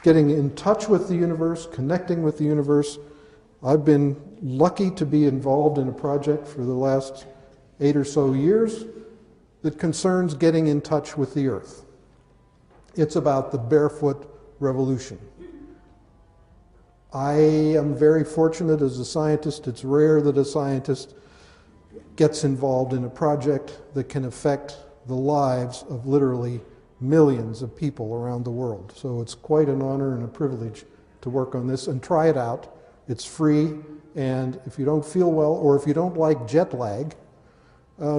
getting in touch with the universe, connecting with the universe. I've been lucky to be involved in a project for the last 8 or so years that concerns getting in touch with the earth. It's about the Barefoot Revolution. I am very fortunate as a scientist. It's rare that a scientist gets involved in a project that can affect the lives of literally millions of people around the world. So it's quite an honor and a privilege to work on this, and try it out. It's free, and if you don't feel well or if you don't like jet lag,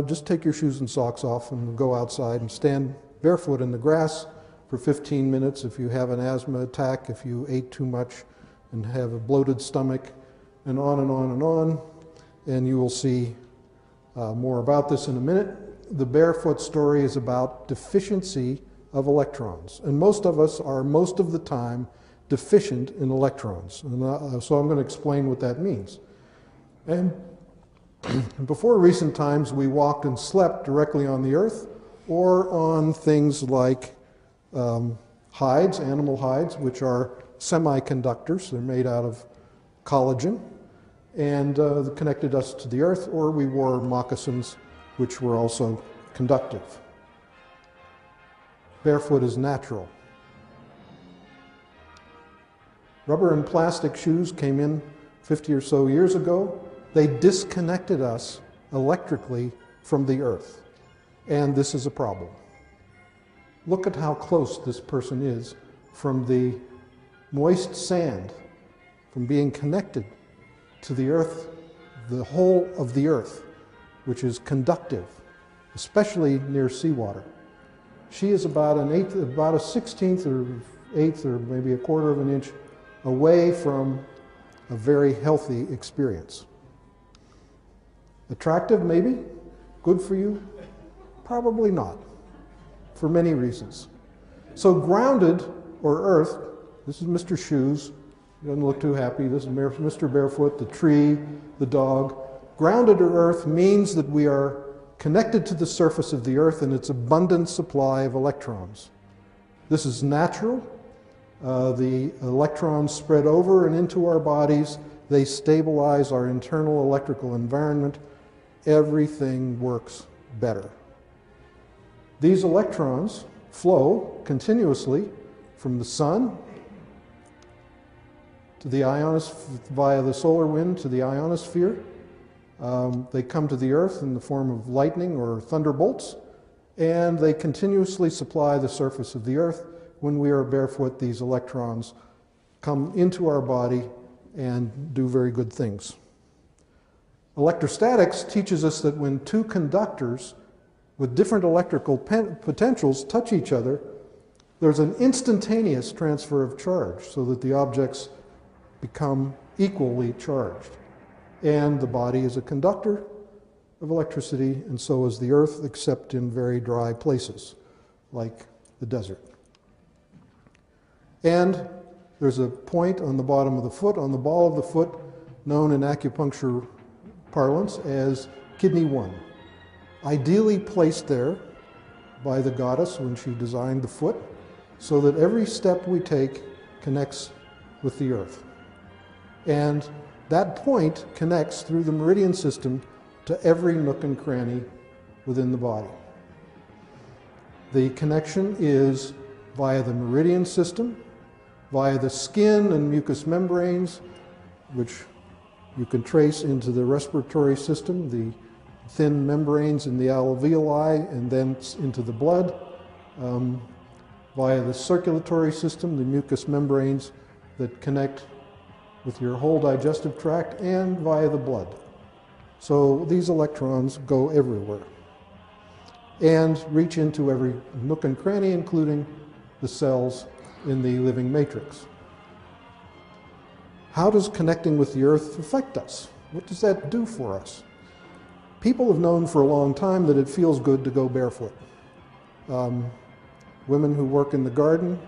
just take your shoes and socks off and go outside and stand barefoot in the grass for 15 minutes if you have an asthma attack, if you ate too much and have a bloated stomach, and on and on and on. And you will see more about this in a minute. The barefoot story is about deficiency of electrons. And most of us are, most of the time, deficient in electrons. And so I'm going to explain what that means. And before recent times, we walked and slept directly on the earth or on things like hides, animal hides, which are semiconductors. They're made out of collagen and connected us to the earth, or we wore moccasins, which were also conductive. Barefoot is natural. Rubber and plastic shoes came in 50 or so years ago. They disconnected us electrically from the earth, and this is a problem. Look at how close this person is from the moist sand, from being connected to the earth, the whole of the earth, which is conductive, especially near seawater. She is about an eighth, about a 16th or 8th or maybe a quarter of an inch away from a very healthy experience. Attractive, maybe? Good for you? Probably not, for many reasons. So grounded, or earth, this is Mr. Shoes. He doesn't look too happy. This is Mr. Barefoot, the tree, the dog. Grounded or earth means that we are connected to the surface of the earth and its abundant supply of electrons. This is natural. The electrons spread over and into our bodies. They stabilize our internal electrical environment. Everything works better. These electrons flow continuously from the sun to the via the solar wind to the ionosphere. They come to the earth in the form of lightning or thunderbolts, and they continuously supply the surface of the earth. When we are barefoot, these electrons come into our body and do very good things. Electrostatics teaches us that when two conductors with different electrical potentials touch each other, there's an instantaneous transfer of charge so that the objects become equally charged. And the body is a conductor of electricity, and so is the earth, except in very dry places, like the desert. And there's a point on the bottom of the foot, on the ball of the foot, known in acupuncture parlance as kidney 1. Ideally placed there by the goddess when she designed the foot, so that every step we take connects with the earth. And that point connects through the meridian system to every nook and cranny within the body. The connection is via the meridian system, via the skin and mucous membranes, which you can trace into the respiratory system, the thin membranes in the alveoli, and then into the blood, via the circulatory system, the mucous membranes that connect with your whole digestive tract, and via the blood. So these electrons go everywhere and reach into every nook and cranny, including the cells in the living matrix. How does connecting with the earth affect us? What does that do for us? People have known for a long time that it feels good to go barefoot. Women who work in the garden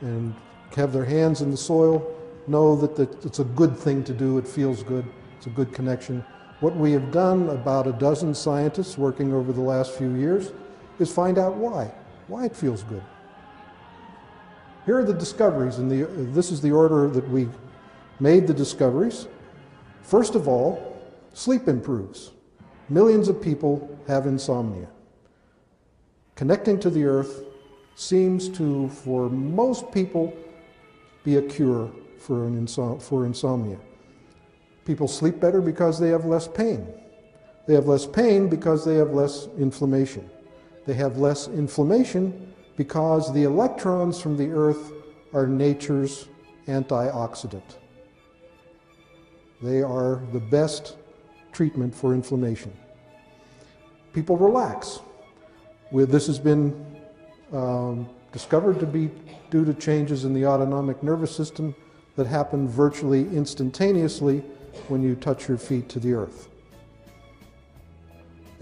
and have their hands in the soil know that it's a good thing to do. It feels good. It's a good connection. What we have done, about a dozen scientists working over the last few years, is find out why it feels good. Here are the discoveries, and this is the order that we made the discoveries. First of all, sleep improves. Millions of people have insomnia. Connecting to the earth seems to, for most people, be a cure for insomnia. People sleep better because they have less pain. They have less pain because they have less inflammation. They have less inflammation because the electrons from the earth are nature's antioxidant. They are the best treatment for inflammation. People relax. This has been discovered to be due to changes in the autonomic nervous system that happen virtually instantaneously when you touch your feet to the earth.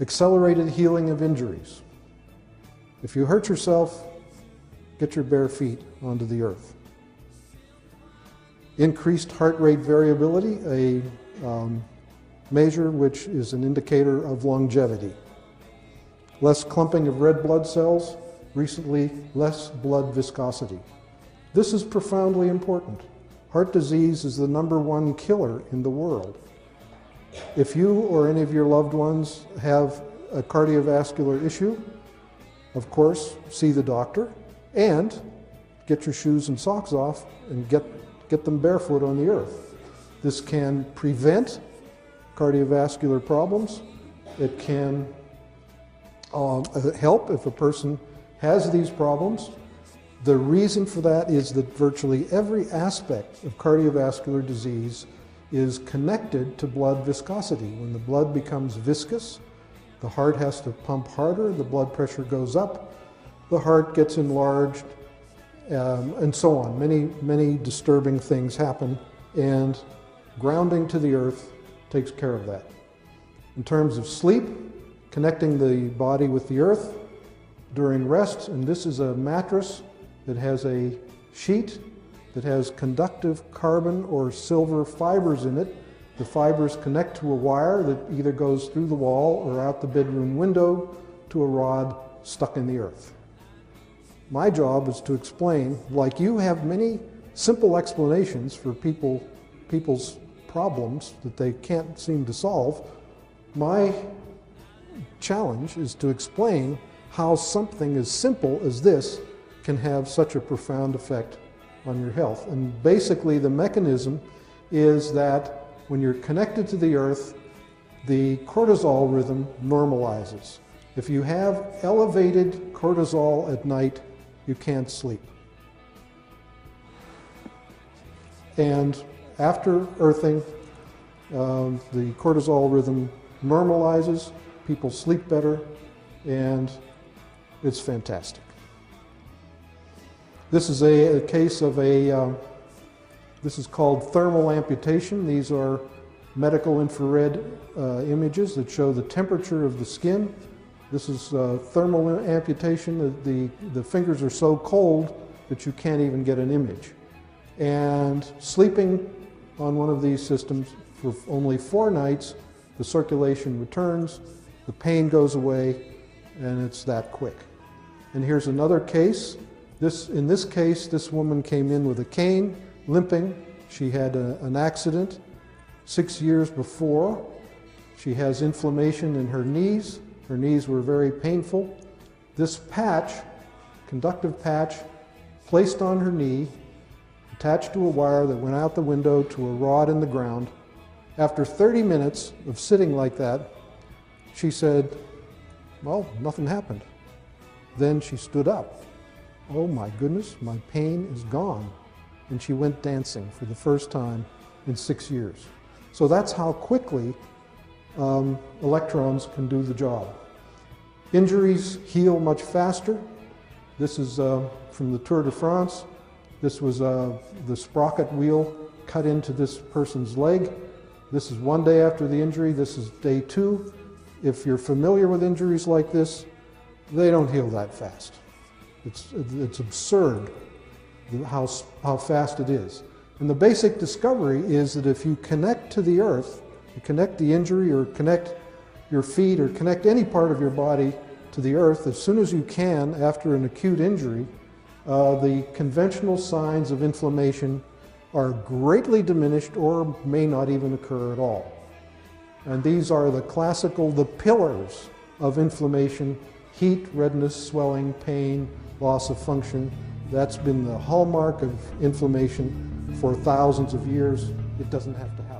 Accelerated healing of injuries. If you hurt yourself, get your bare feet onto the earth. Increased heart rate variability, a measure which is an indicator of longevity. Less clumping of red blood cells, recently less blood viscosity. This is profoundly important. Heart disease is the #1 killer in the world. If you or any of your loved ones have a cardiovascular issue, of course, see the doctor and get your shoes and socks off and get them barefoot on the earth. This can prevent cardiovascular problems. It can help if a person has these problems. The reason for that is that virtually every aspect of cardiovascular disease is connected to blood viscosity. When the blood becomes viscous, the heart has to pump harder, the blood pressure goes up, the heart gets enlarged, and so on. Many disturbing things happen, and grounding to the earth takes care of that. In terms of sleep, connecting the body with the earth during rest, and this is a mattress that has a sheet that has conductive carbon or silver fibers in it. The fibers connect to a wire that either goes through the wall or out the bedroom window to a rod stuck in the earth. My job is to explain, like you have many simple explanations for people's problems that they can't seem to solve, my challenge is to explain how something as simple as this can have such a profound effect on your health. And basically the mechanism is that when you're connected to the earth, the cortisol rhythm normalizes. If you have elevated cortisol at night, you can't sleep. And after earthing, the cortisol rhythm normalizes, people sleep better, and it's fantastic. This is a case of this is called thermal amputation. These are medical infrared images that show the temperature of the skin. This is thermal amputation. The fingers are so cold that you can't even get an image. And sleeping on one of these systems for only 4 nights, the circulation returns, the pain goes away, and it's that quick. And here's another case. In this case, this woman came in with a cane, limping. She had an accident 6 years before. She has inflammation in her knees. Her knees were very painful. This patch, conductive patch, placed on her knee, attached to a wire that went out the window to a rod in the ground. After 30 minutes of sitting like that, she said, well, nothing happened. Then she stood up. Oh my goodness, my pain is gone. And she went dancing for the first time in 6 years. So that's how quickly electrons can do the job. Injuries heal much faster. This is from the Tour de France. This was the sprocket wheel cut into this person's leg. This is 1 day after the injury. This is day 2. If you're familiar with injuries like this, they don't heal that fast. It's absurd how fast it is. And the basic discovery is that if you connect to the earth, you connect the injury or connect your feet or connect any part of your body to the earth as soon as you can after an acute injury, the conventional signs of inflammation are greatly diminished or may not even occur at all. And these are the pillars of inflammation: heat, redness, swelling, pain, loss of function. That's been the hallmark of inflammation for thousands of years. It doesn't have to happen.